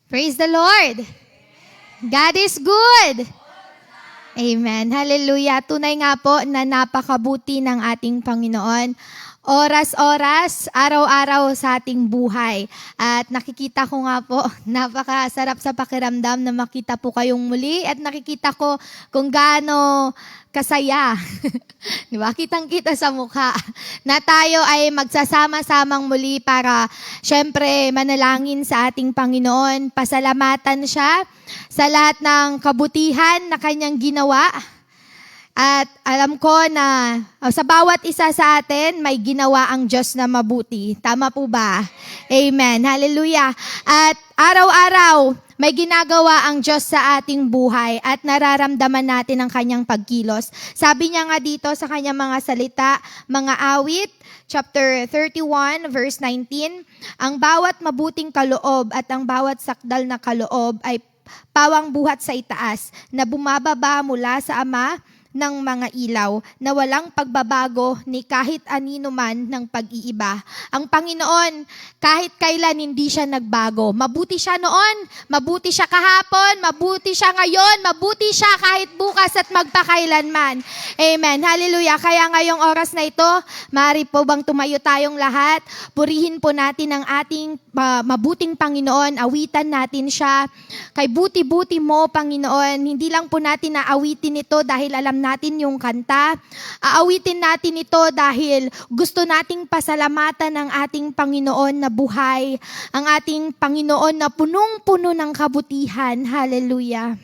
Praise the Lord! God is good! Amen. Hallelujah. Tunay nga po na napakabuti ng ating Panginoon. Oras-oras, araw-araw sa ating buhay. At nakikita ko nga po, napakasarap sa pakiramdam na makita po kayong muli at nakikita ko kung gaano kasaya. Di ba? Kitang-kita sa mukha na tayo ay magsasama-samang muli para syempre manalangin sa ating Panginoon. Pasalamatan siya sa lahat ng kabutihan na kanyang ginawa. At alam ko na sa bawat isa sa atin, may ginawa ang Diyos na mabuti. Tama po ba? Amen. Hallelujah. At araw-araw, may ginagawa ang Diyos sa ating buhay at nararamdaman natin ang kanyang pagkilos. Sabi niya nga dito sa kanyang mga salita, mga awit, chapter 31, verse 19, ang bawat mabuting kaloob at ang bawat sakdal na kaloob ay pawang buhat sa itaas na bumababa mula sa Ama ng mga ilaw na walang pagbabago ni kahit anino man ng pag-iiba. Ang Panginoon, kahit kailan hindi siya nagbago. Mabuti siya noon, mabuti siya kahapon, mabuti siya ngayon, mabuti siya kahit bukas at magpakailanman. Amen. Hallelujah. Kaya ngayong oras na ito, maaari po bang tumayo tayong lahat? Purihin po natin ang ating mabuting Panginoon, awitan natin siya. Kay buti-buti mo, Panginoon, hindi lang po natin naawitin ito dahil alam natin yung kanta. Aawitin natin ito dahil gusto nating pasalamatan ang ating Panginoon na buhay, ang ating Panginoon na punong-puno ng kabutihan. Hallelujah.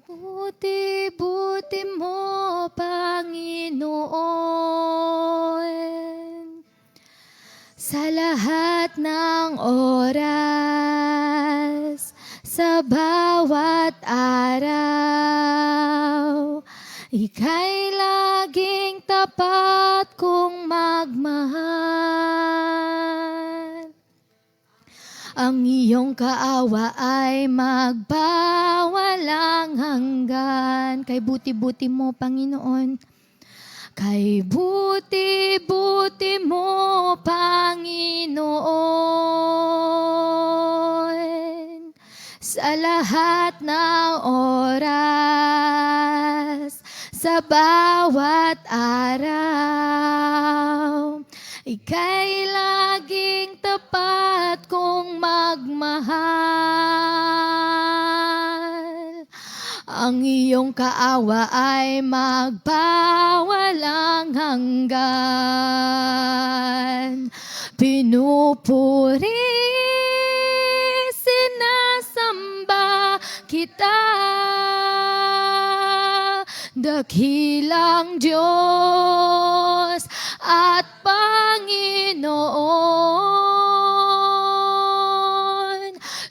Buti-buti mo, Panginoon, sa lahat ng oras, sa bawat araw, ika'y laging tapat kong magmahal. Ang iyong kaawa ay magbawalang hanggan. Kay buti-buti mo, Panginoon. Kay buti-buti mo, Panginoon, sa lahat ng oras, sa bawat araw, ika'y laging tapat kong magmahal. Ang iyong kaawa ay magbawalang hanggan. Pinupuri, sinasamba kita, dakilang Diyos at Panginoon.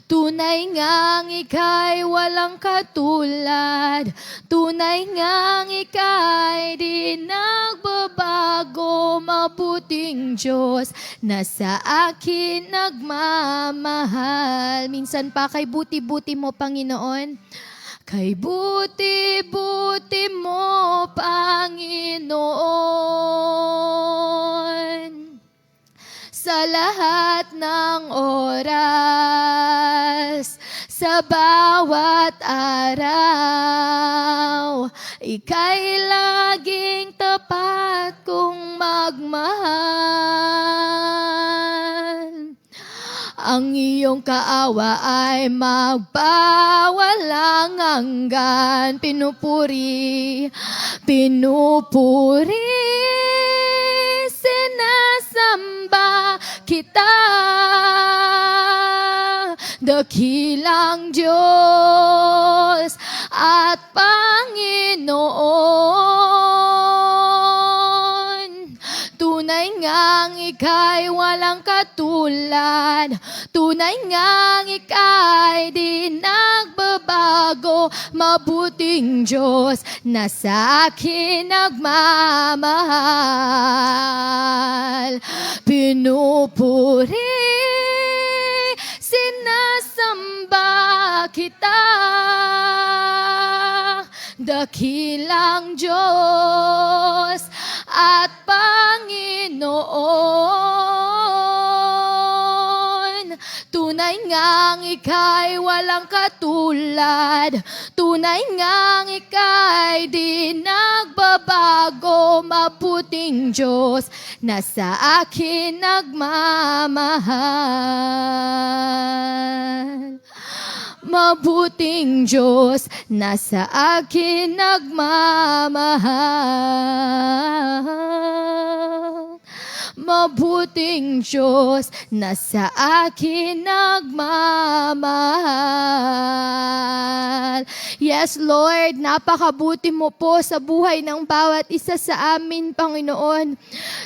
Tunay ngang ika'y walang katulad, tunay ngang ika'y di nagbabago, mabuting Diyos na sa akin nagmamahal. Minsan pa kay buti-buti mo, Panginoon. Kay buti-buti mo, Panginoon, sa lahat ng oras, sa bawat araw, ika'y laging tapat kong magmahal. Ang iyong kaawa ay magbawalang hanggan. Pinupuri, pinupuri, sinasamba kita, dakilang Diyos at Panginoon. Tunay ngang ika'y walang katulad, tunay ngang ika'y di nagbabago, mabuting Diyos na sa akin nagmamahal. Pinupuri, sinasamba kita, dakilang Diyos at Panginoon. Tunay ngang ika'y walang katulad, tunay ngang ika'y di nagbabago, mabuting Diyos na sa akin nagmamahal. Mabuting Diyos na sa akin nagmamahal. Mabuting Diyos na sa akin nagmamahal. Yes, Lord, napakabuti mo po sa buhay ng bawat isa sa amin, Panginoon.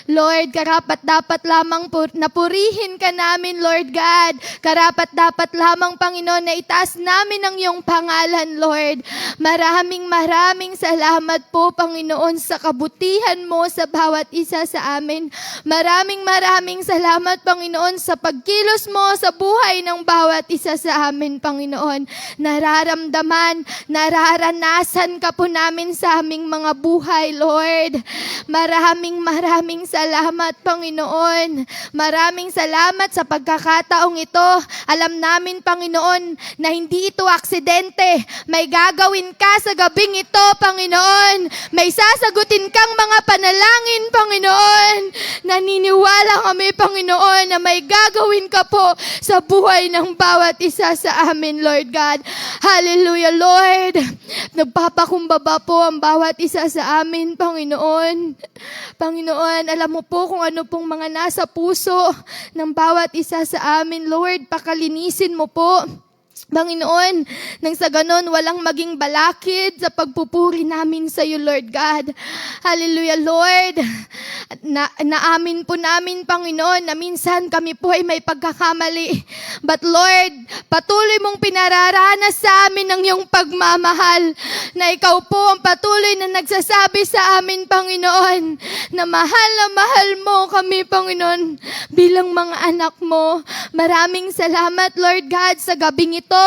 Lord, karapat-dapat lamang napurihin ka namin, Lord God. Karapat-dapat lamang, Panginoon, na itaas namin ang iyong pangalan, Lord. Maraming salamat po, Panginoon, sa kabutihan mo sa bawat isa sa amin. Maraming salamat, Panginoon, sa pagkilos mo sa buhay ng bawat isa sa amin, Panginoon. Nararanasan ka po namin sa aming mga buhay, Lord. Maraming salamat, Panginoon. Maraming salamat sa pagkakataong ito. Alam namin, Panginoon, na hindi ito aksidente. May gagawin ka sa gabing ito, Panginoon. May sasagutin kang mga panalangin, Panginoon. Naniniwala kami, Panginoon, na may gagawin ka po sa buhay ng bawat isa sa amin, Lord God. Hallelujah, Lord. Nagpapakumbaba po ang bawat isa sa amin, Panginoon. Panginoon, alam mo po kung ano pong mga nasa puso ng bawat isa sa amin, Lord. Pakalinisin mo po, Panginoon, nang sa ganon walang maging balakid sa pagpupuri namin sa iyo, Lord God. Hallelujah, Lord. Naamin po namin, Panginoon, na minsan kami po ay may pagkakamali. But Lord, patuloy mong pinararanas sa amin ang iyong pagmamahal, na ikaw po ang patuloy na nagsasabi sa amin, Panginoon, na mahal mo kami, Panginoon, bilang mga anak mo. Maraming salamat, Lord God, sa gabing ito.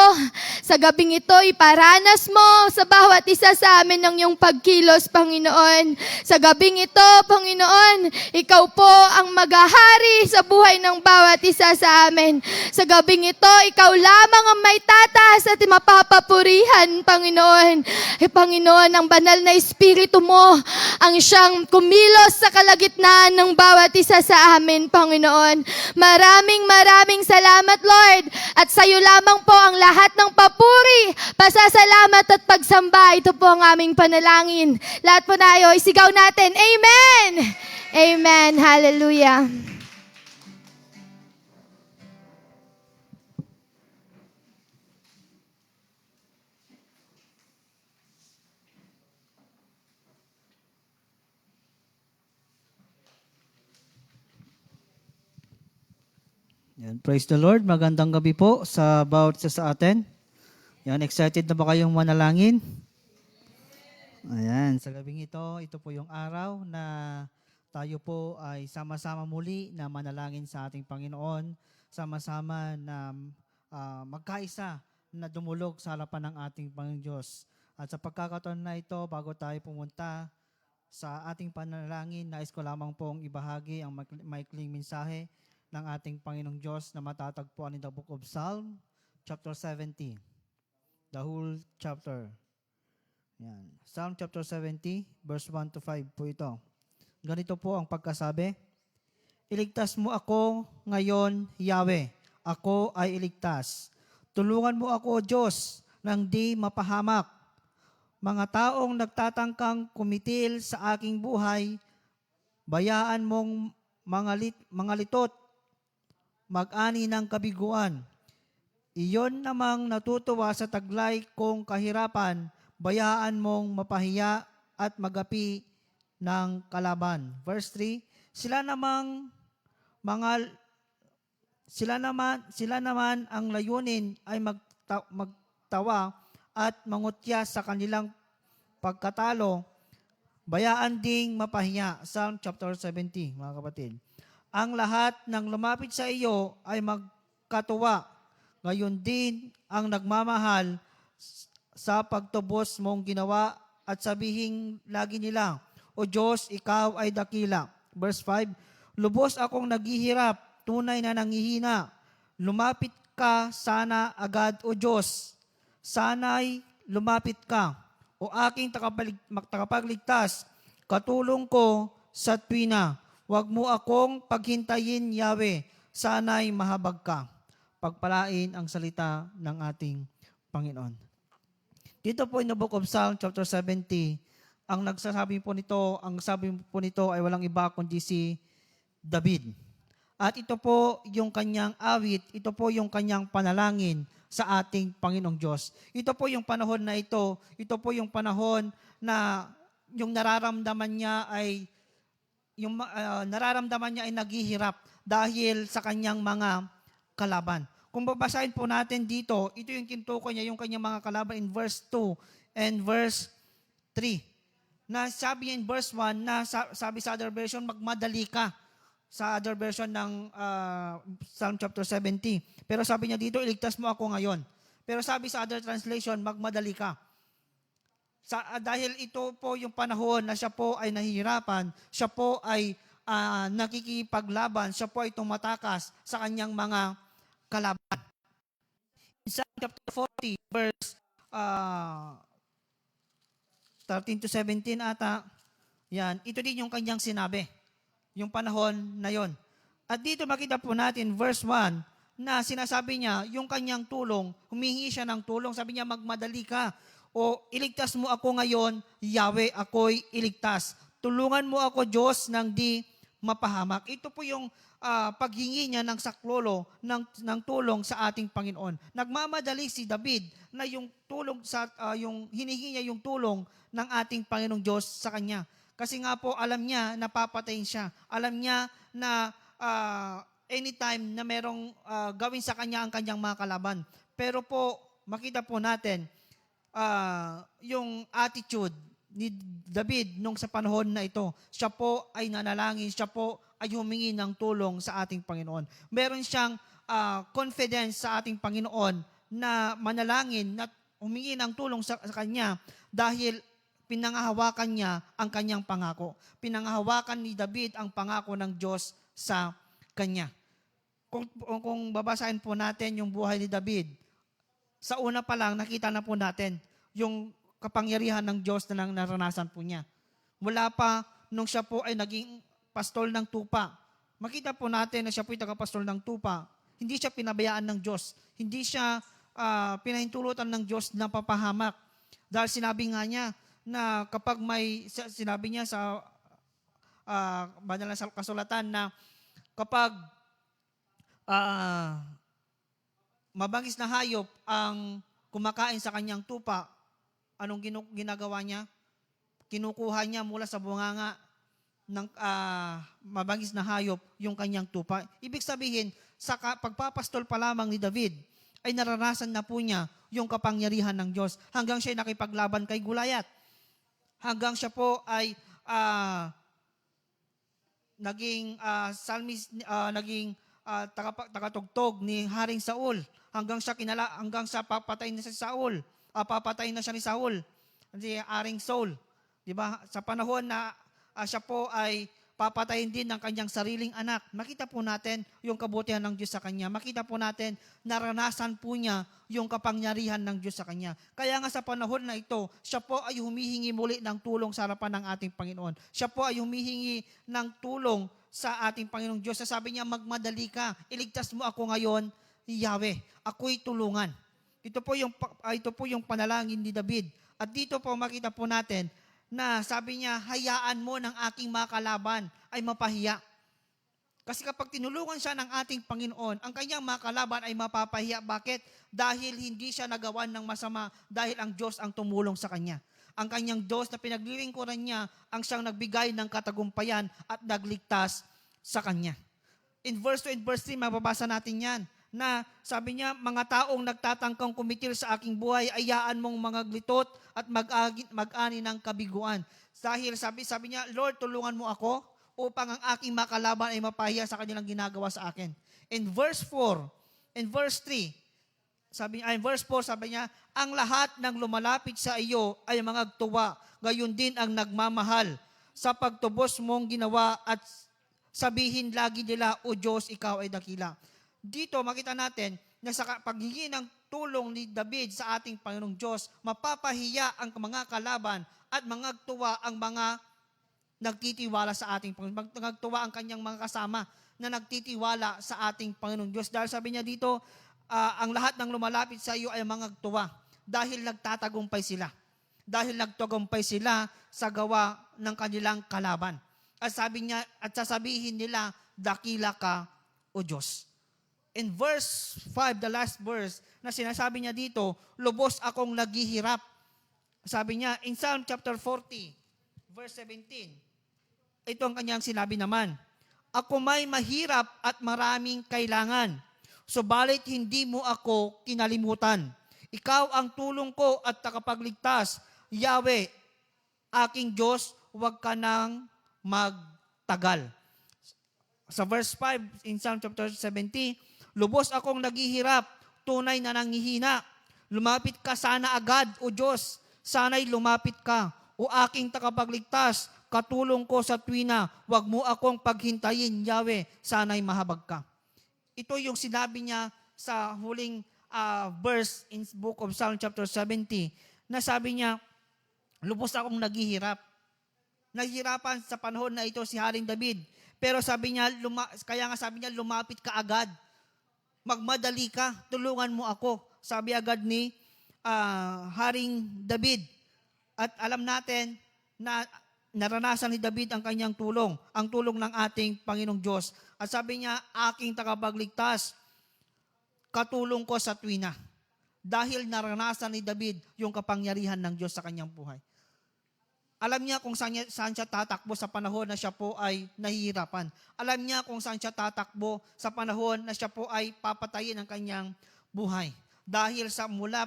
Sa gabing ito, iparanas mo sa bawat isa sa amin ang iyong pagkilos, Panginoon. Sa gabing ito, Panginoon, ikaw po ang maghahari sa buhay ng bawat isa sa amin. Sa gabing ito, ikaw lamang ang may tataas at mapapapurihan, Panginoon. Panginoon, ang banal na Espiritu mo ang siyang kumilos sa kalagitnaan ng bawat isa sa amin, Panginoon. Maraming salamat, Lord. At sa iyo lamang po ang lahat ng papuri, pasasalamat at pagsamba. Ito po ang aming panalangin. Lahat po tayo, isigaw natin, Amen! Amen. Hallelujah. Yan, praise the Lord. Magandang gabi po sa bawat isa sa atin. Yan, excited na ba kayong manalangin? Ayan, sa gabing ito po yung araw na tayo po ay sama-sama muli na manalangin sa ating Panginoon. Sama-sama na magkaisa na dumulog sa harapan ng ating Panginoon Diyos. At sa pagkakataon na ito, bago tayo pumunta sa ating panalangin, nais ko lamang pong ibahagi ang maikling mensahe ng ating Panginoong Diyos na matatagpuan in the book of Psalm, chapter 70. The whole chapter. Yan. Psalm chapter 70, verse 1 to 5 po ito. Ganito po ang pagkasabi, Iligtas mo ako ngayon, Yahweh. Ako ay iligtas. Tulungan mo ako, Diyos, nang di mapahamak. Mga taong nagtatangkang kumitil sa aking buhay, bayaan mong mga litot, mag-ani ng kabiguan. Iyon namang natutuwa sa taglay kong kahirapan, bayaan mong mapahiya at magapi ng kalaban. Verse 3, sila naman ang layunin ay magtawa at mangutya sa kanilang pagkatalo, bayaan ding mapahiya. Psalm chapter 70, mga kapatid. Ang lahat ng lumapit sa iyo ay magkatuwa. Ngayon din ang nagmamahal sa pagtubos mong ginawa at sabihin lagi nila, O Diyos, ikaw ay dakila. Verse 5, lubos akong naghihirap, tunay na nanghihina. Lumapit ka sana agad, O Diyos. Sana'y lumapit ka, O aking takapagligtas. Katulong ko sa tuwina. Huwag mo akong paghintayin, Yahweh. Sana'y mahabag ka. Pagpalain ang salita ng ating Panginoon. Dito po in the book of Psalm chapter 70, ang nagsasabi po nito, ang sabi po nito ay walang iba kundi si David. At ito po yung kanyang awit, ito po yung kanyang panalangin sa ating Panginoong Diyos. Ito po yung panahon na ito po yung panahon na yung nararamdaman niya ay naghihirap dahil sa kanyang mga kalaban. Kung babasahin po natin dito, ito yung kintukoy niya, yung kanyang mga kalaban in verse 2 and verse 3. Na sabi in verse 1, na sabi sa other version, magmadali ka. Sa other version ng Psalm chapter 70. Pero sabi niya dito, iligtas mo ako ngayon. Pero sabi sa other translation, magmadali ka. Dahil ito po yung panahon na siya po ay nahihirapan, siya po ay nakikipaglaban, siya po ay tumatakas sa kanyang mga kalaban. In Psalm chapter 40, verse 13 to 17 ata, yan, ito din yung kanyang sinabi, yung panahon na yon. At dito makita po natin, verse 1, na sinasabi niya, yung kanyang tulong, humingi siya ng tulong, sabi niya, magmadali ka, o iligtas mo ako ngayon, Yahweh, ako'y iligtas. Tulungan mo ako, Diyos, ng di mapahamak. Ito po yung paghingi niya ng saklolo, ng tulong sa ating Panginoon. Nagmamadali si David na yung tulong yung hinihingi niya yung tulong ng ating Panginoong Diyos sa kanya. Kasi nga po alam niya na papatayin siya. Alam niya na anytime na merong gawin sa kanya ang kanyang mga kalaban. Pero po makita po natin yung attitude ni David nung sa panahon na ito. Siya po ay nanalangin, siya po ay humingi ng tulong sa ating Panginoon. Meron siyang confidence sa ating Panginoon na manalangin at humingi ng tulong sa kanya dahil pinangahawakan niya ang kanyang pangako. Pinangahawakan ni David ang pangako ng Diyos sa kanya. Kung babasahin po natin yung buhay ni David, sa una pa lang nakita na po natin yung kapangyarihan ng Diyos na naranasan po niya. Mula pa nung siya po ay naging pastol ng tupa. Makita po natin na siya po ay tagapastol ng tupa. Hindi siya pinabayaan ng Diyos. Hindi siya pinahintulutan ng Diyos na papahamak. Dahil sinabi nga niya na kapag sinabi niya sa banal na kasulatan na kapag mabangis na hayop ang kumakain sa kanyang tupa, anong ginagawa niya? Kinukuha niya mula sa bunganga ng mabangis na hayop yung kanyang tupa. Ibig sabihin, sa pagpapastol pa lamang ni David, ay naranasan na po niya yung kapangyarihan ng Diyos hanggang siya nakipaglaban kay Goliath. Hanggang siya po ay naging psalmist, naging tagatugtog ni Haring Saul. Hanggang sa papatayin na si Saul. Papatayin na siya ni Saul. Si Haring Saul. Diba? Sa panahon na siya po ay papatayin din ng kanyang sariling anak. Makita po natin yung kabutihan ng Diyos sa kanya. Makita po natin, naranasan po niya yung kapangyarihan ng Diyos sa kanya. Kaya nga sa panahon na ito, siya po ay humihingi muli ng tulong sa harapan ng ating Panginoon. Siya po ay humihingi ng tulong sa ating Panginoong Diyos. Sabi niya, magmadali ka. Iligtas mo ako ngayon, Yahweh. Ako'y tulungan. Ito po yung panalangin ni David. At dito po makita po natin na sabi niya, hayaan mo ng aking mga kalaban ay mapahiya. Kasi kapag tinulungan siya ng ating Panginoon, ang kanyang mga kalaban ay mapapahiya. Bakit? Dahil hindi siya nagawan ng masama, dahil ang Diyos ang tumulong sa kanya. Ang kanyang Diyos na pinaglilingkuran niya ang siyang nagbigay ng katagumpayan at nagligtas sa kanya. In verse 2 and verse 3, mababasa natin yan, na sabi niya, mga taong nagtatangkang kumitil sa aking buhay, ayaan mong mga glitot at mag-ani ng kabiguan. Dahil sabi niya, Lord, tulungan mo ako upang ang aking makalaban ay mapahiya sa kanilang ginagawa sa akin. In verse 4, in verse 3, in verse 4, sabi niya, ang lahat ng lumalapit sa iyo ay mga tuwa, gayon din ang nagmamahal. sa pagtubos mong ginawa at sabihin lagi nila, O Diyos, ikaw ay dakila. Dito makita natin na sa paghingi ng tulong ni David sa ating Panginoong Diyos, mapapahiya ang mga kalaban at mangagtuwa ang mga nagtitiwala sa ating Panginoon. Nagtuwa ang kanyang mga kasama na nagtitiwala sa ating Panginoong Diyos. Dahil sabi niya dito, ang lahat ng lumalapit sa iyo ay mangagtuwa dahil nagtatagumpay sila. Dahil nagtagumpay sila sa gawa ng kanilang kalaban. At sabi niya, at sasabihin nila, dakila ka, O Diyos. In verse 5, the last verse, na sinasabi niya dito, lubos akong naghihirap. Sabi niya, in Psalm chapter 40, verse 17, ito ang kanyang sinabi naman, ako may mahirap at maraming kailangan, subalit hindi mo ako kinalimutan. Ikaw ang tulong ko at takapagligtas. Yahweh, aking Diyos, huwag ka nang magtagal. Sa verse 5 in Psalm chapter 70, lubos akong naghihirap, tunay na nanghihina. Lumapit ka sana agad, O Diyos. Sana'y lumapit ka, O aking takapagligtas. Katulong ko sa tuwina, huwag mo akong paghintayin, Yahweh. Sana'y mahabag ka. Ito yung sinabi niya sa huling verse in book of Psalm chapter 70, na sabi niya, lubos akong naghihirap. Nahihirapan sa panahon na ito si Haring David. Pero sabi niya, kaya nga sabi niya, lumapit ka agad. Magmadali ka, tulungan mo ako. Sabi agad ni Haring David. At alam natin na naranasan ni David ang kanyang tulong, ang tulong ng ating Panginoong Diyos. At sabi niya, aking takapagligtas, katulong ko sa tuwina. Dahil naranasan ni David yung kapangyarihan ng Diyos sa kanyang buhay. Alam niya kung saan siya tatakbo sa panahon na siya po ay nahihirapan. Alam niya kung saan siya tatakbo sa panahon na siya po ay papatayin ang kanyang buhay. Dahil mula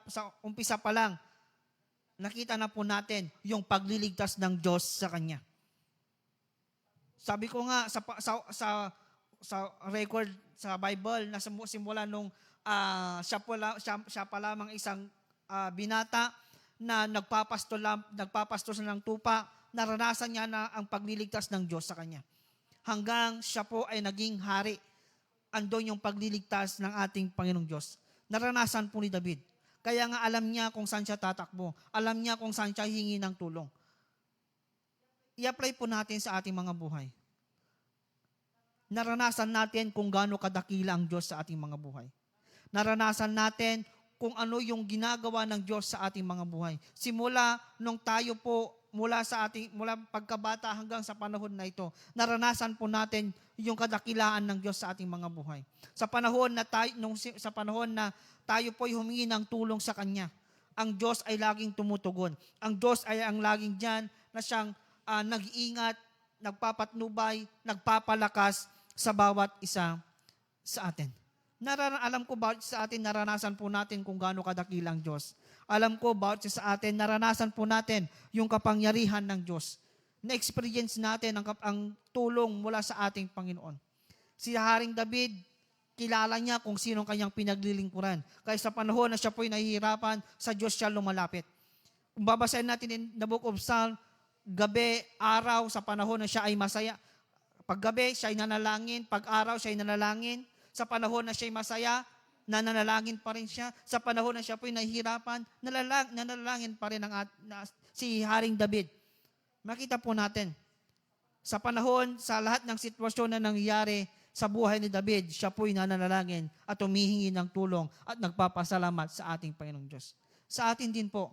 sa umpisa pa lang, nakita na po natin yung pagliligtas ng Diyos sa kanya. Sabi ko nga sa record sa Bible na simula nung siya pa lamang isang binata na nagpapasto ng tupa, naranasan niya na ang pagliligtas ng Diyos sa kanya. Hanggang siya po ay naging hari, andon yung pagliligtas ng ating Panginoong Diyos. Naranasan po ni David. Kaya nga alam niya kung saan siya tatakbo. Alam niya kung saan siya hingi ng tulong. I-apply po natin sa ating mga buhay. Naranasan natin kung gaano kadakila ang Diyos sa ating mga buhay. Naranasan natin kung ano yung ginagawa ng Diyos sa ating mga buhay. Simula nung tayo po, mula pagkabata hanggang sa panahon na ito, naranasan po natin yung kadakilaan ng Diyos sa ating mga buhay. Sa panahon na tayo po ay humingi ng tulong sa Kanya, ang Diyos ay laging tumutugon. Ang Diyos ay ang laging diyan na siyang nag-iingat, nagpapatnubay, nagpapalakas sa bawat isa sa atin. Alam ko bawat sa atin, naranasan po natin kung gaano kadakilang Diyos. Alam ko bawat sa atin, naranasan po natin yung kapangyarihan ng Diyos. Na-experience natin ang tulong mula sa ating Panginoon. Si Haring David, kilala niya kung sino kanyang pinaglilingkuran. Kaya sa panahon na siya po'y nahihirapan, sa Diyos siya lumalapit. Kung babasahin natin in the book of Psalm, gabi, araw, sa panahon na siya ay masaya. Pag gabi, siya ay nanalangin. Pag araw, siya ay nanalangin. Sa panahon na siya ay masaya, nananalangin pa rin siya. Sa panahon na siya po'y nahihirapan, nanalangin pa rin si Haring David. Makita po natin, sa panahon, sa lahat ng sitwasyon na nangyayari sa buhay ni David, siya po'y nananalangin at humihingi ng tulong at nagpapasalamat sa ating Panginoong Diyos. Sa atin din po,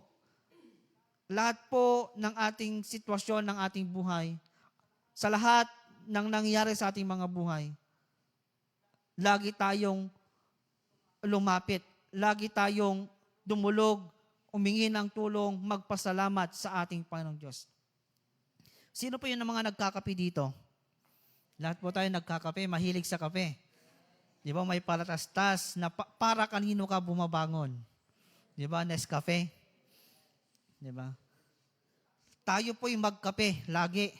lahat po ng ating sitwasyon ng ating buhay, sa lahat ng nangyayari sa ating mga buhay, lagi tayong lumapit, lagi tayong dumulog, humingi ng tulong, magpasalamat sa ating Panginoong Diyos. Sino po yung mga nagkakape dito? Lahat po tayo nagkakape, mahilig sa kape. Di ba may palatastas na para kanino ka bumabangon? Di ba, Nescafe? Di ba? Tayo po'y magkape lagi.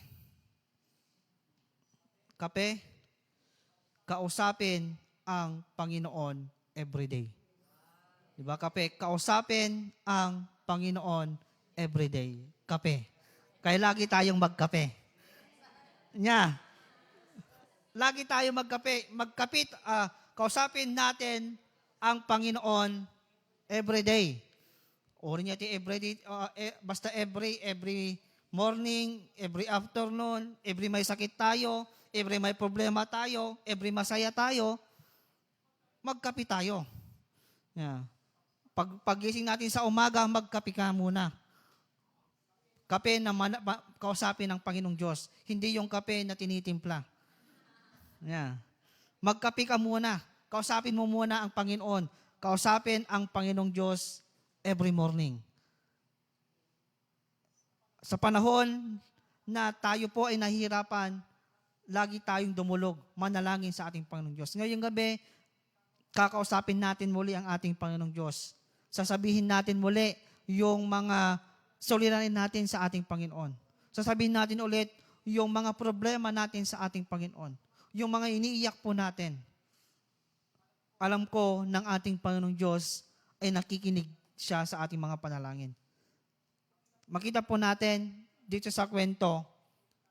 Kape, kausapin ang Panginoon everyday. Diba, kape? Kausapin ang Panginoon everyday. Kape. Kaya lagi tayong magkape. Nya, lagi tayong magkape. Kausapin natin ang Panginoon every day. Ori niya every day, basta every morning, every afternoon, every may sakit tayo, every may problema tayo, every masaya tayo, magkape tayo. Yeah. Pagising natin sa umaga, magkape ka muna. Kape na kausapin ng Panginoong Diyos, hindi yung kape na tinitimpla. Yeah. Magkape ka muna. Kausapin mo muna ang Panginoon. Kausapin ang Panginoong Diyos every morning. Sa panahon na tayo po ay nahihirapan, lagi tayong dumulog, manalangin sa ating Panginoong Diyos. Ngayong gabi, kakausapin natin muli ang ating Panginoong Diyos. Sasabihin natin muli yung mga suliranin natin sa ating Panginoon. Sasabihin natin ulit yung mga problema natin sa ating Panginoon. Yung mga iniiyak po natin. Alam ko ng ating Panginoong Diyos ay nakikinig siya sa ating mga panalangin. Makita po natin dito sa kwento,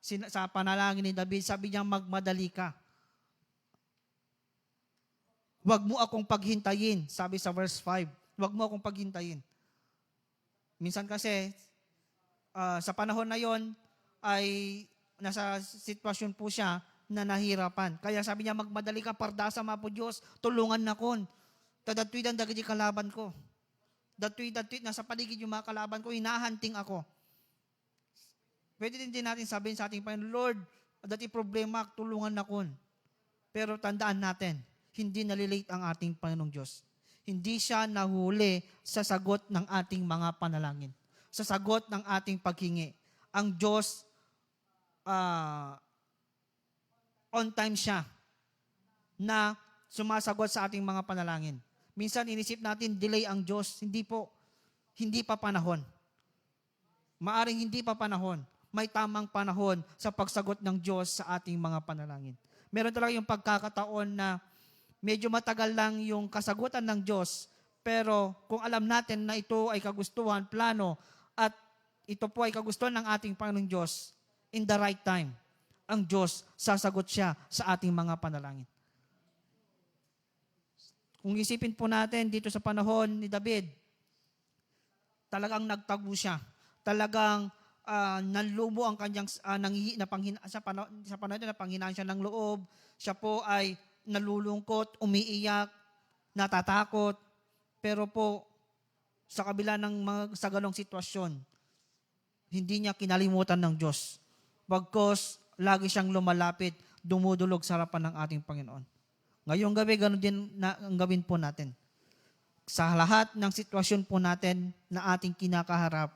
sa panalangin ni David, sabi niya, magmadali ka. Huwag mo akong paghintayin, sabi sa verse 5. Huwag mo akong paghintayin. Minsan kasi, sa panahon na yon ay nasa sitwasyon po siya na nahirapan. Kaya sabi niya, magmadali ka, pardasa ma po Diyos, tulungan na kon. Tadatwidan dagiti kalaban ko. Datwid, nasa paligid yung mga kalaban ko, hinahanting ako. Pwede din natin sabihin sa ating Panginoon, Lord, dati problema, tulungan na kon. Pero tandaan natin, hindi nalilate ang ating Panginoong Diyos. Hindi siya nahuli sa sagot ng ating mga panalangin. Sa sagot ng ating paghingi. Ang Diyos, on time siya na sumasagot sa ating mga panalangin. Minsan inisip natin, delay ang Diyos. Hindi po. Hindi pa panahon. Maaring hindi pa panahon. May tamang panahon sa pagsagot ng Diyos sa ating mga panalangin. Meron talaga yung pagkakataon na medyo matagal lang yung kasagutan ng Diyos, pero kung alam natin na ito ay kagustuhan, plano, at ito po ay kagustuhan ng ating Panginoong Diyos, in the right time, ang Diyos, sasagot siya sa ating mga panalangin. Kung isipin po natin dito sa panahon ni David, talagang nagtago siya. Talagang nanlumo ang kanyang sa panahon na panghinaan siya ng loob. Siya po ay nalulungkot, umiiyak, natatakot. Pero po, sa kabila ng sa ganong sitwasyon, hindi niya kinalimutan ng Diyos. Bagkus, lagi siyang lumalapit, dumudulog sa harapan ng ating Panginoon. Ngayong gabi, ganoon din ang gawin po natin. Sa lahat ng sitwasyon po natin na ating kinakaharap,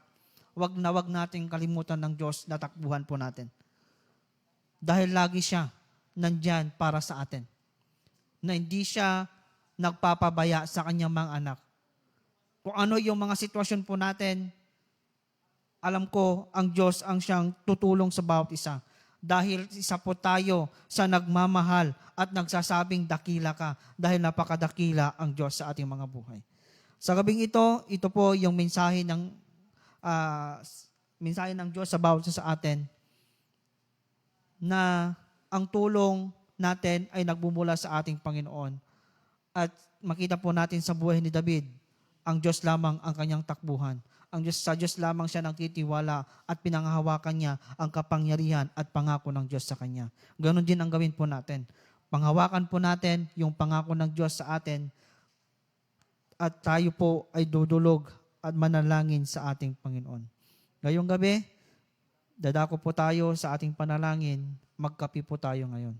wag nating kalimutan ng Diyos na takbuhan po natin. Dahil lagi siya nandyan para sa atin. Na hindi siya nagpapabaya sa kanyang mga anak. Kung ano yung mga sitwasyon po natin, alam ko ang Diyos ang siyang tutulong sa bawat isa. Dahil isa po tayo sa nagmamahal at nagsasabing dakila ka dahil napakadakila ang Diyos sa ating mga buhay. Sa gabing ito po yung mensahe ng Diyos sa bawat isa sa atin na ang tulong natin ay nagbumula sa ating Panginoon. At makita po natin sa buhay ni David, ang Diyos lamang ang kanyang takbuhan. Sa Diyos lamang siya nagtitiwala at pinanghahawakan niya ang kapangyarihan at pangako ng Diyos sa kanya. Ganon din ang gawin po natin. Panghawakan po natin yung pangako ng Diyos sa atin at tayo po ay dudulog at manalangin sa ating Panginoon. Ngayong gabi, dadako po tayo sa ating panalangin. Magkape po tayo ngayon.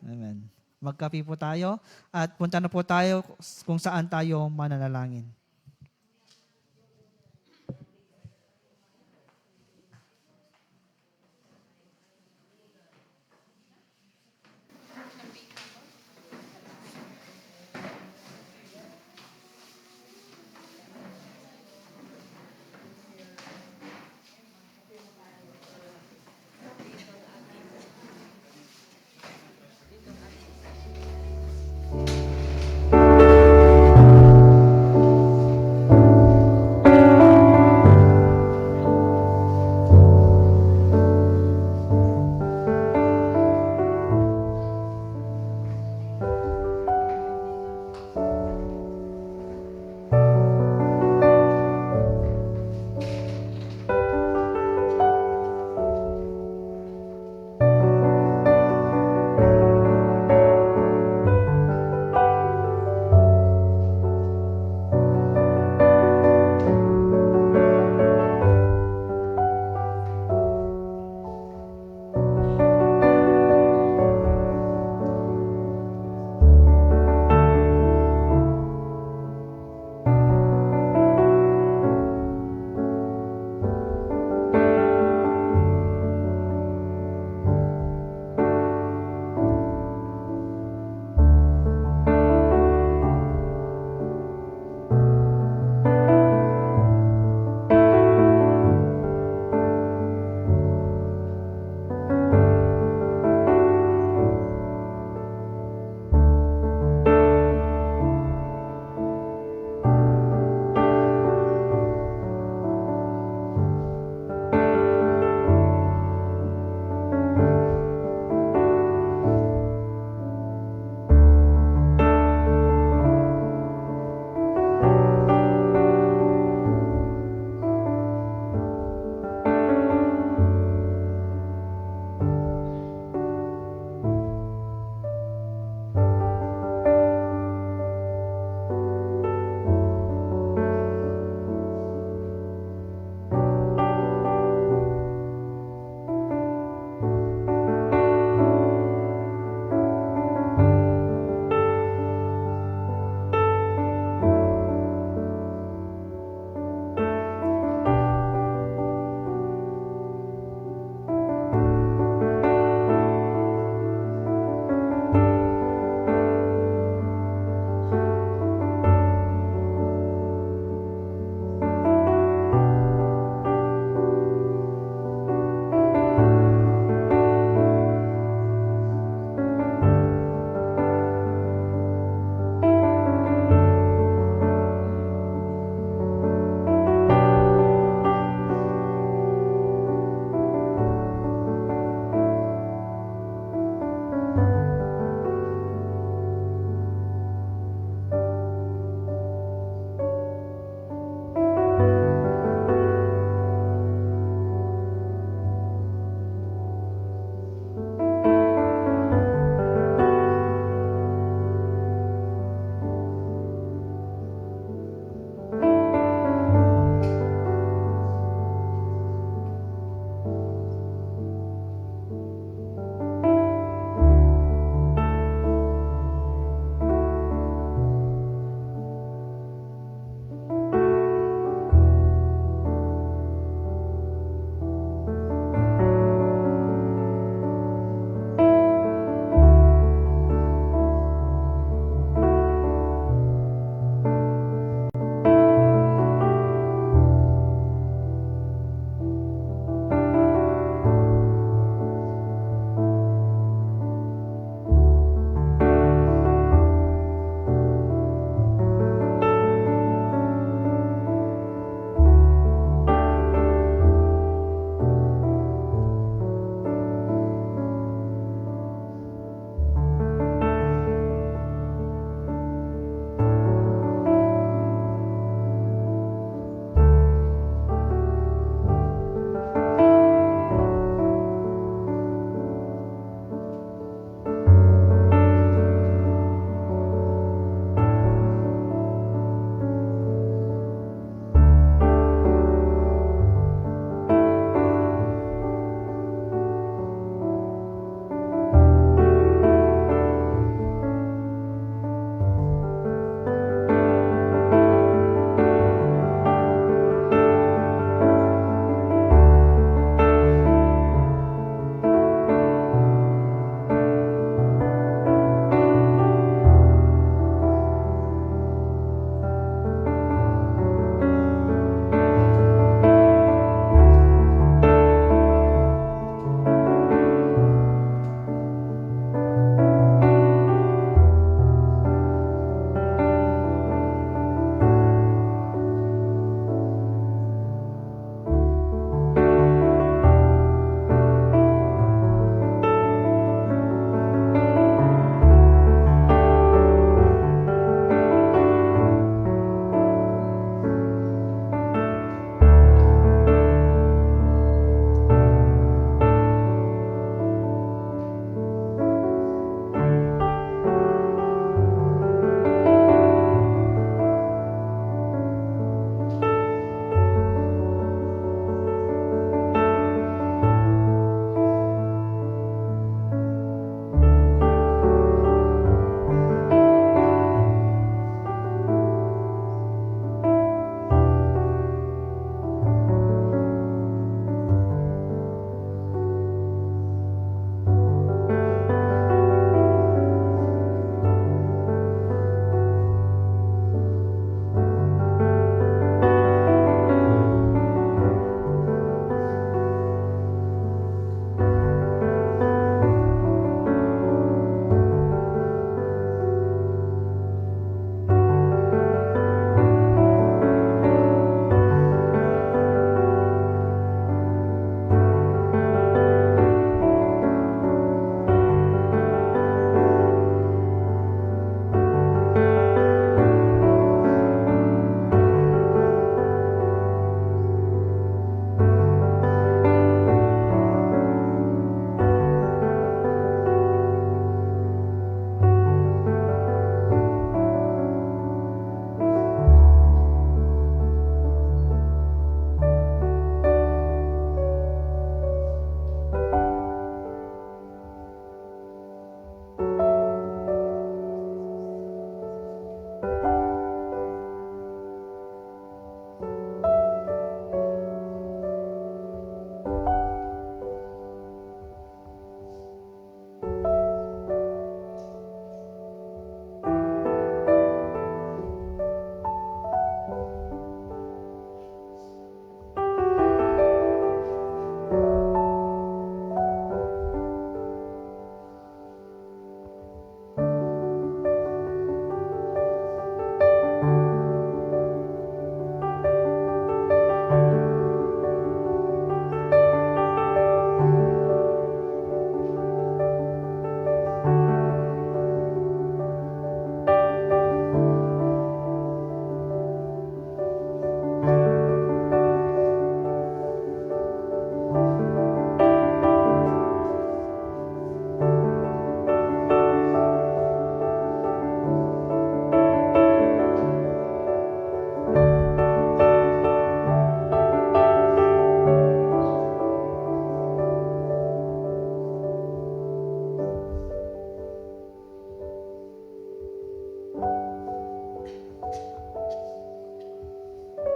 Amen. Magkape po tayo at punta na po tayo kung saan tayo mananalangin.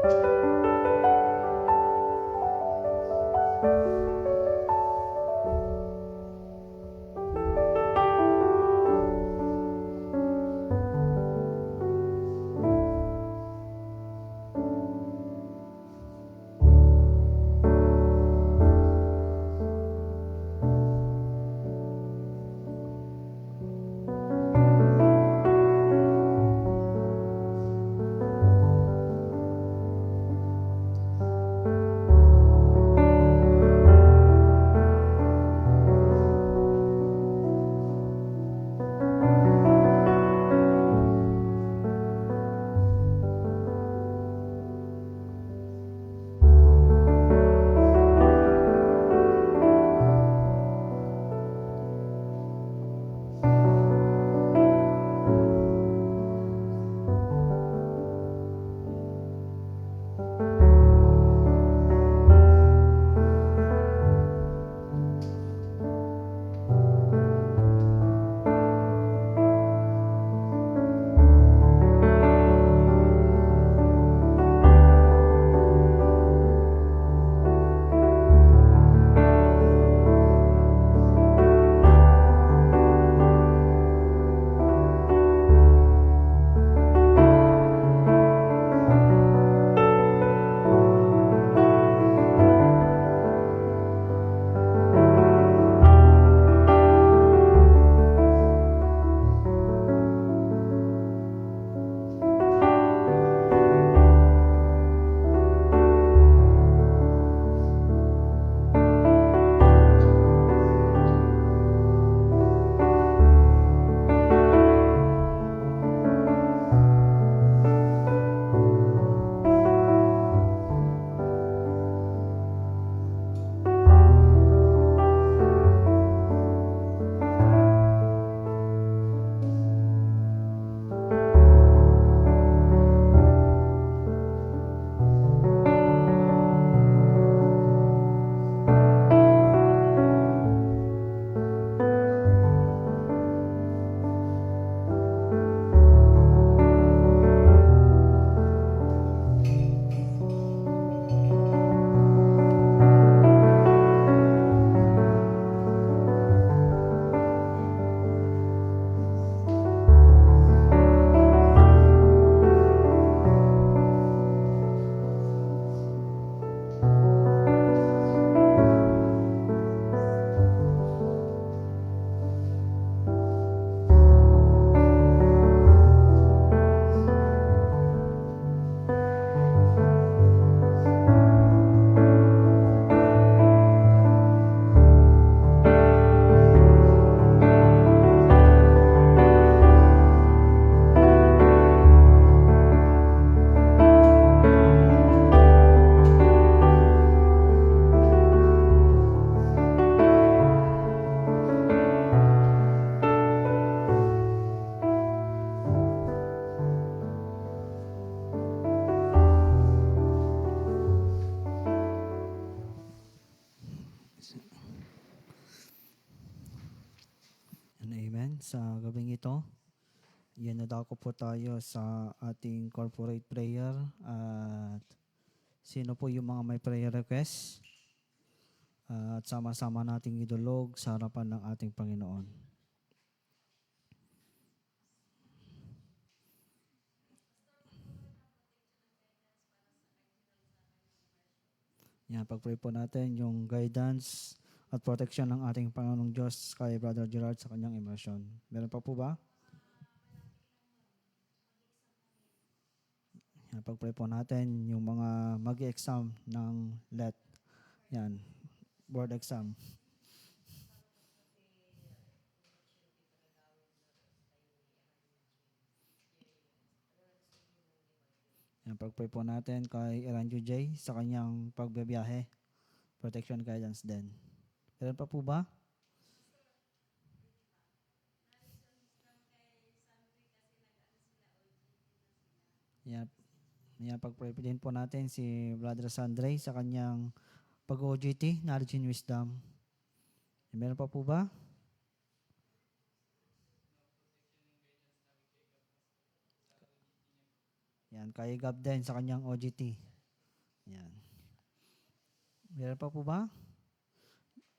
Amen. Sa gabing ito, yanadako po tayo sa ating corporate prayer. At sino po yung mga may prayer request? At sama-sama nating idulog sa harapan ng ating Panginoon. Yan, pag-pray po natin yung guidance at protection ng ating Panginoong Diyos kay Brother Gerard sa kanyang immersion. Meron pa po ba? Yan, pag-pray po natin yung mga mag-exam ng LET. Yan, board exam. Yan, pag-pray po natin kay Eranjo J sa kanyang pagbibiyahe. Protection guidance din. Meron pa po ba? Yan, yan pag-pray din po natin si Brother Sandre sa kanyang pag-OJT, Knowledge and Wisdom. Meron pa po ba? Yan, kay Gab din sa kanyang OJT. Yan. Meron pa po ba?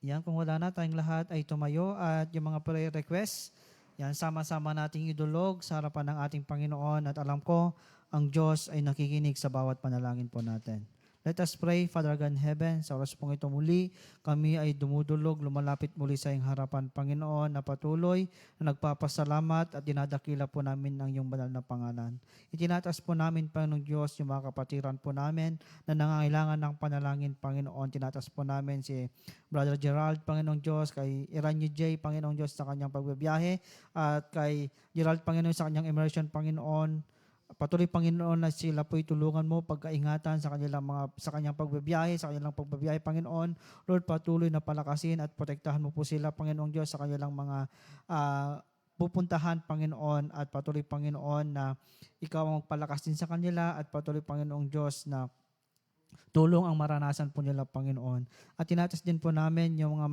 Yan, kung wala na, tayong lahat ay tumayo at yung mga prayer requests, yan, sama-sama nating idulog sa harapan ng ating Panginoon at alam ko, ang Diyos ay nakikinig sa bawat panalangin po natin. Let us pray. Father God in heaven, sa oras pong ito muli, kami ay dumudulog, lumalapit muli sa iyong harapan, Panginoon, na patuloy na nagpapasalamat at dinadakila po namin ang iyong banal na pangalan. Itinataas po namin, Panginoong Diyos, yung mga kapatiran po namin na nangangailangan ng panalangin, Panginoon. Tinataas po namin si Brother Gerald, Panginoong Diyos, kay Iranyo J, Panginoong Diyos, sa kanyang pagbabiyahe, at kay Gerald, Panginoon, sa kanyang immersion, Panginoon. Patuloy, Panginoon, na sila po'y tulungan mo pagkaingatan sa kanyang pagbibiyahe, sa kanilang pagbibiyahe, Panginoon. Lord, patuloy na palakasin at protektahan mo po sila, Panginoong Diyos, sa kanilang mga pupuntahan, Panginoon, at patuloy, Panginoon, na ikaw ang magpalakas din sa kanila at patuloy, Panginoong Diyos, na tulong ang maranasan po nila, Panginoon. At tinatas din po namin yung mga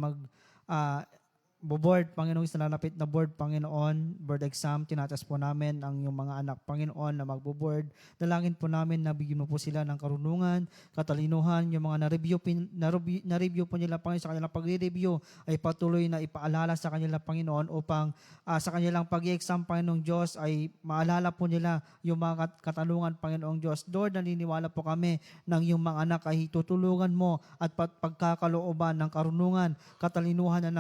board, Panginoon, sa lalapit na board, Panginoon, board exam, tinatas po namin ang yung mga anak, Panginoon, na magbo-board. Dalangin po namin na bigyan mo po sila ng karunungan, katalinuhan, yung mga na-review po nila, Panginoon, sa kanilang pag-review ay patuloy na ipaalala sa kanila, Panginoon, upang sa kanilang pag-exam, Panginoong Diyos, ay maalala po nila yung mga katanungan, Panginoong Diyos. Lord, naniniwala po kami ng yung mga anak ay tutulungan mo at pagkakalooban ng karunungan, katalinuhan na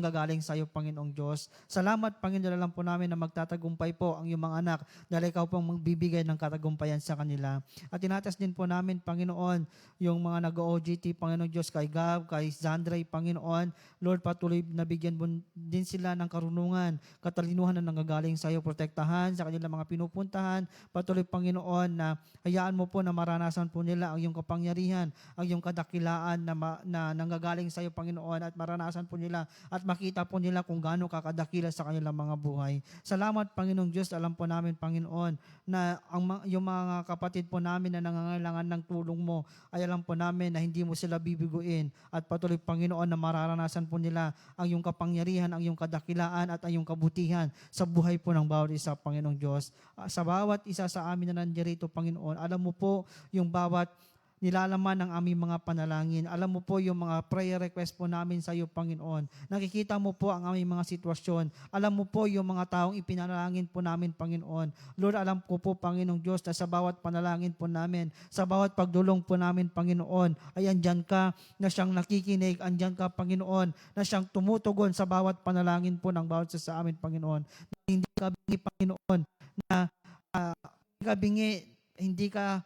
nanggagaling sa iyo, Panginoong Diyos. Salamat, Panginoon, lang po namin na magtatagumpay po ang iyong mga anak dahil ikaw pong magbibigay ng katagumpayan sa kanila. At tinatas din po namin, Panginoon, yung mga nag-OGT, Panginoong Diyos, kay Gab, kay Zandray, Panginoon. Lord, patuloy na bigyan mo din sila ng karunungan, katalinuhan na nanggagaling sa iyo, protektahan sa kanilang mga pinupuntahan. Patuloy, Panginoon, na hayaan mo po na maranasan po nila ang iyong kapangyarihan, ang iyong kadakilaan na nanggagaling sa iyo, Panginoon, at maranasan po nila at makita po nila kung gaano kakadakila sa kanilang mga buhay. Salamat, Panginoong Diyos. Alam po namin, Panginoon, na yung mga kapatid po namin na nangangailangan ng tulong mo, ay alam po namin na hindi mo sila bibiguin. At patuloy, Panginoon, na mararanasan po nila ang iyong kapangyarihan, ang iyong kadakilaan at ang iyong kabutihan sa buhay po ng bawat isa, Panginoong Diyos. Sa bawat isa sa amin na nandirito, Panginoon, alam mo po yung bawat nilalaman ng aming mga panalangin. Alam mo po yung mga prayer request po namin sa iyo, Panginoon. Nakikita mo po ang aming mga sitwasyon. Alam mo po yung mga taong ipinalangin po namin, Panginoon. Lord, alam ko po, Panginoong Diyos, na sa bawat panalangin po namin, sa bawat pagdulong po namin, Panginoon, ay andyan ka na siyang nakikinig, andyan ka, Panginoon, na siyang tumutugon sa bawat panalangin po ng bawat isa sa amin, Panginoon. Hindi ka bingi, Panginoon, na hindi ka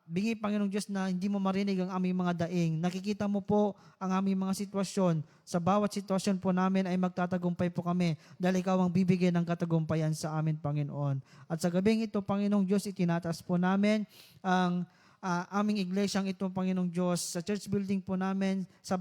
bingi, Panginoong Diyos, na hindi mo marinig ang aming mga daing. Nakikita mo po ang aming mga sitwasyon. Sa bawat sitwasyon po namin ay magtatagumpay po kami dahil ikaw ang bibigyan ng katagumpayan sa amin, Panginoon. At sa gabing ito, Panginoong Diyos, itinatas po namin ang aming iglesyang ito, Panginoong Diyos, sa church building po namin, sa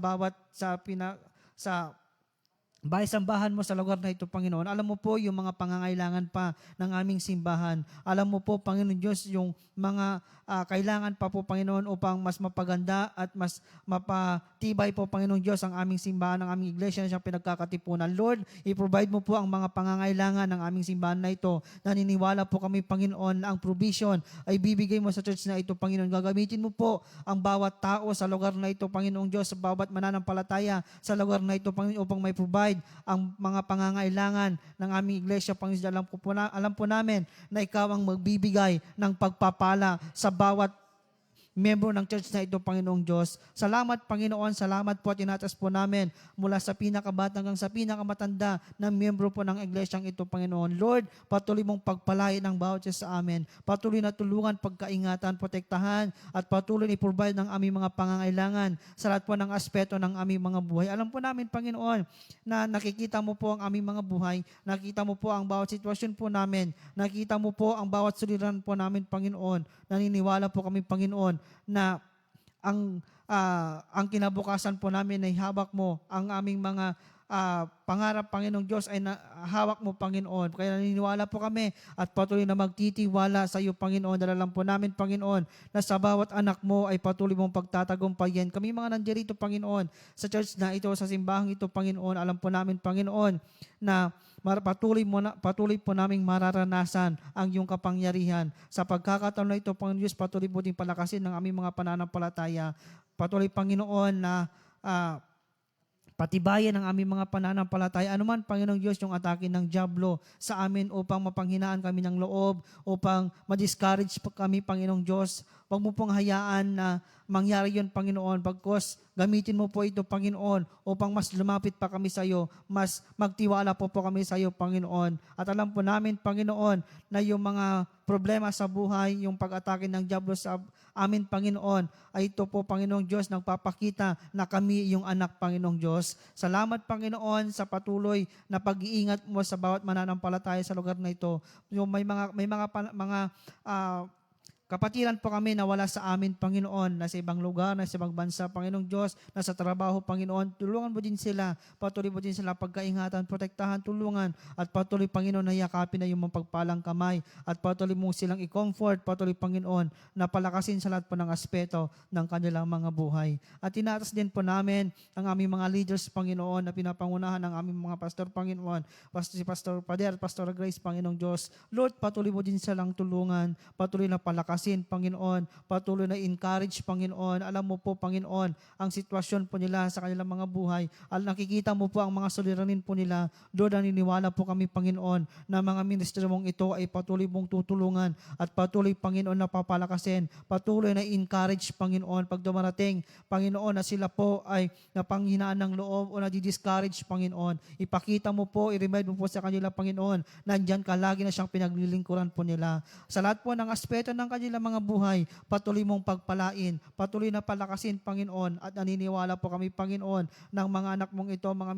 bahay-sambahan mo sa lugar na ito, Panginoon. Alam mo po yung mga pangangailangan pa ng aming simbahan. Alam mo po, Panginoon Diyos, yung mga kailangan pa po, Panginoon, upang mas mapaganda at mas mapatibay po, Panginoon Diyos, ang aming simbahan, ang aming iglesia na siyang pinagkakatipunan. Lord, i-provide mo po ang mga pangangailangan ng aming simbahan na ito. Naniniwala po kami, Panginoon, na ang provision ay bibigay mo sa church na ito, Panginoon. Gagamitin mo po ang bawat tao sa lugar na ito, Panginoong Diyos, sa bawat mananampalataya sa lugar na ito, Panginoon, upang may provide ang mga pangangailangan ng aming iglesia, Panginoon. Alam po namin na ikaw ang magbibigay ng pagpapala sa bawat membro ng church na ito, Panginoong Diyos. Salamat, Panginoon. Salamat po at tinatas po namin mula sa pinakabata hanggang sa pinakamatanda na membro po ng iglesyang ito, Panginoon. Lord, patuloy mong pagpalain ang bawat isa sa amin. Patuloy na tulungan, pagkaingatan, protektahan, at patuloy na i-provide ng aming mga pangangailangan sa lahat po ng aspeto ng aming mga buhay. Alam po namin, Panginoon, na nakikita mo po ang aming mga buhay, nakikita mo po ang bawat sitwasyon po namin, nakikita mo po ang bawat suliran po namin, Panginoon. Naniniwala po kami, Panginoon, na ang kinabukasan po namin ay habak mo ang aming mga pangarap, Panginoong Diyos, ay hawak mo, Panginoon. Kaya naniniwala po kami at patuloy na magtitiwala sa iyo, Panginoon. Dalalang po namin, Panginoon, na sa bawat anak mo ay patuloy mong pagtatagumpayan. Kami mga nandirito, Panginoon, sa church na ito, sa simbahang ito, Panginoon, alam po namin, Panginoon, na patuloy po naming mararanasan ang iyong kapangyarihan. Sa pagkakataon na ito, Panginoon Diyos, patuloy po din palakasin ng aming mga pananampalataya. Patuloy, Panginoon, na patibayan ang aming mga pananampalataya. Ano man, Panginoong Diyos, yung atake ng dyablo sa amin upang mapanghinaan kami ng loob, upang ma-discourage pa kami, Panginoong Diyos. Huwag mo pong hayaan na mangyari yun, Panginoon, pagkos gamitin mo po ito, Panginoon, upang mas lumapit pa kami sa iyo, mas magtiwala po kami sa iyo, Panginoon. At alam po namin, Panginoon, na yung mga problema sa buhay, yung pag-atake ng dyablo sa amin, Panginoon, ay ito po, Panginoong Diyos, nagpapakita na kami yung anak, Panginoong Diyos. Salamat, Panginoon, sa patuloy na pag-iingat mo sa bawat mananampalataya sa lugar na ito. Yung may mga kapatiran po kami na wala sa amin, Panginoon, na sa ibang lugar, na sa ibang bansa, Panginoong Diyos, na sa trabaho, Panginoon. Tulungan mo din sila, patuloy mo din sila pagkaingatan, protektahan, tulungan, at patuloy, Panginoon, na yakapin na yung mga pagpalang kamay, at patuloy mo silang i-comfort, patuloy, Panginoon, na palakasin sa lahat po ng aspeto ng kanilang mga buhay. At tinatas din po namin ang aming mga leaders, Panginoon, na pinapangunahan ng aming mga pastor, Panginoon, si Pastor Pader, Pastor Grace, Panginoong Diyos. Lord, patuloy mo din silang tulungan, patuloy na palakasin, Panginoon, patuloy na encourage, Panginoon. Alam mo po, Panginoon, ang sitwasyon po nila sa kanilang mga buhay. Nakikita mo po ang mga suliranin po nila. Lord, naniniwala po kami, Panginoon, na mga ministro mong ito ay patuloy mong tutulungan at patuloy, Panginoon, na papalakasin, patuloy na encourage, Panginoon, pag dumarating, Panginoon, na sila po ay napanghinaan ng loob o na-discourage, Panginoon. Ipakita mo po, i-remind mo po sa kanila, Panginoon, nandyan ka lagi na siyang pinaglilingkuran po nila. Sa lahat po ng aspeto ng kanilang mga buhay, patuloy mong pagpalain, patuloy na palakasin, Panginoon, at naniniwala po kami, Panginoon, ng mga anak mong ito, mga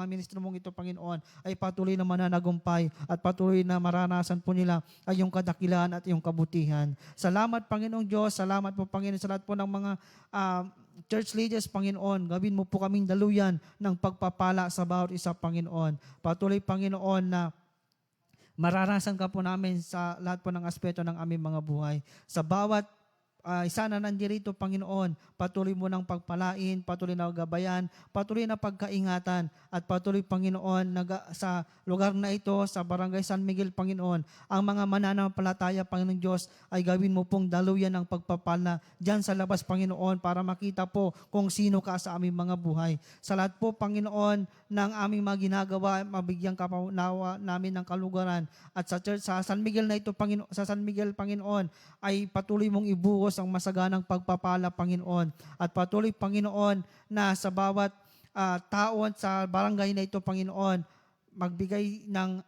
ministro mong ito, Panginoon, ay patuloy na mananagumpay at patuloy na maranasan po nila ay yung kadakilaan at yung kabutihan. Salamat, Panginoong Diyos, salamat po, Panginoon, sa lahat po ng mga church leaders, Panginoon, gawin mo po kaming daluyan ng pagpapala sa bawat isa, Panginoon. Patuloy, Panginoon, na mararasan ka po namin sa lahat po ng aspeto ng aming mga buhay. Sa bawat isa na nandirito, Panginoon, patuloy mo ng pagpalain, patuloy na gabayan, patuloy na pagkaingatan, at patuloy, Panginoon, sa lugar na ito, sa Barangay San Miguel, Panginoon, ang mga mananampalataya, Panginoon Diyos, ay gawin mo pong daluyan ng pagpapala dyan sa labas, Panginoon, para makita po kung sino ka sa aming mga buhay. Sa lahat po, Panginoon, ng aming mga ginagawa, mabigyan ka nawa namin ng kalugaran. At sa church, sa San Miguel na ito, Panginoon, sa San Miguel, Panginoon, ay patuloy mong ibuhos ang masaganang pagpapala, Panginoon. At patuloy, Panginoon, na sa bawat tao sa barangay na ito, Panginoon, magbigay ng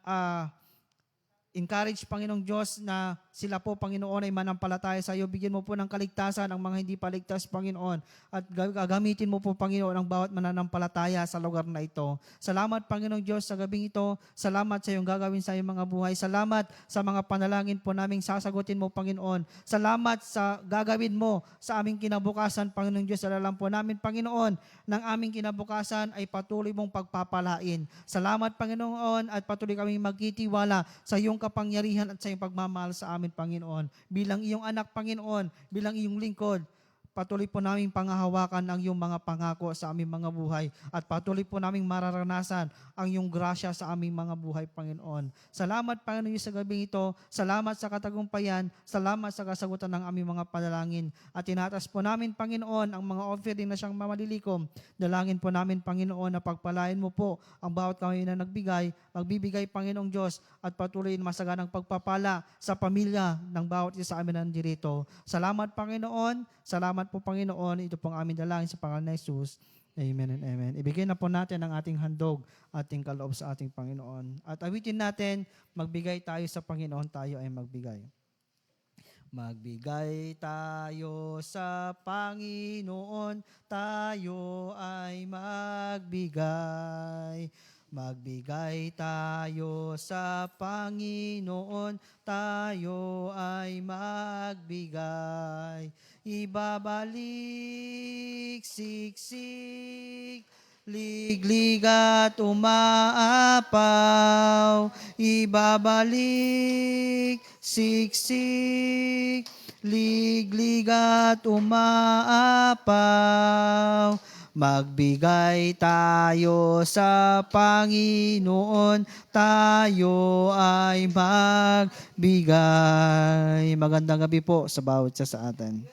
encourage, Panginoong Diyos, na sila po, Panginoon, ay manampalataya sa iyo. Bigyan mo po ng kaligtasan ang mga hindi paligtas, Panginoon. At gagamitin mo po, Panginoon, ang bawat mananampalataya sa lugar na ito. Salamat, Panginoong Diyos, sa gabing ito. Salamat sa iyong gagawin sa iyong mga buhay. Salamat sa mga panalangin po naming sasagutin mo, Panginoon. Salamat sa gagawin mo sa aming kinabukasan, Panginoong Diyos. Alalam po namin, Panginoon, ng aming kinabukasan ay patuloy mong pagpapalain. Salamat, Panginoon, at patuloy kaming magtitiwala sa iyong kapangyarihan at sa iyong pagmamahal sa amin, Panginoon. Bilang iyong anak, Panginoon, bilang iyong lingkod, patuloy po naming pangahawakan ang iyong mga pangako sa aming mga buhay at patuloy po naming mararanasan ang iyong grasya sa aming mga buhay, Panginoon. Salamat, Panginoon, sa gabing ito. Salamat sa katagumpayan. Salamat sa kasagutan ng aming mga panalangin. At tinatas po namin, Panginoon, ang mga offering na siyang mamalilikom. Dalangin po namin, Panginoon, na pagpalain mo po ang bawat kami na magbibigay, Panginoong Diyos, at patuloy na masaganang pagpapala sa pamilya ng bawat isa sa amin nandirito. Salamat, Panginoon. Salamat po, Panginoon. Ito pong aming dalangin sa pangalan ni Jesus. Amen and amen. Ibigay na po natin ang ating handog, ating kaloob sa ating Panginoon. At awitin natin, magbigay tayo sa Panginoon, tayo ay magbigay. Magbigay tayo sa Panginoon, tayo ay magbigay. Magbigay tayo sa Panginoon, tayo ay magbigay. Ibabalik siksik liglig at umaapaw, ibabalik, siksik, liglig at umaapaw. Magbigay tayo sa Panginoon, tayo ay magbigay. Magandang gabi po sa bawat isa sa atin.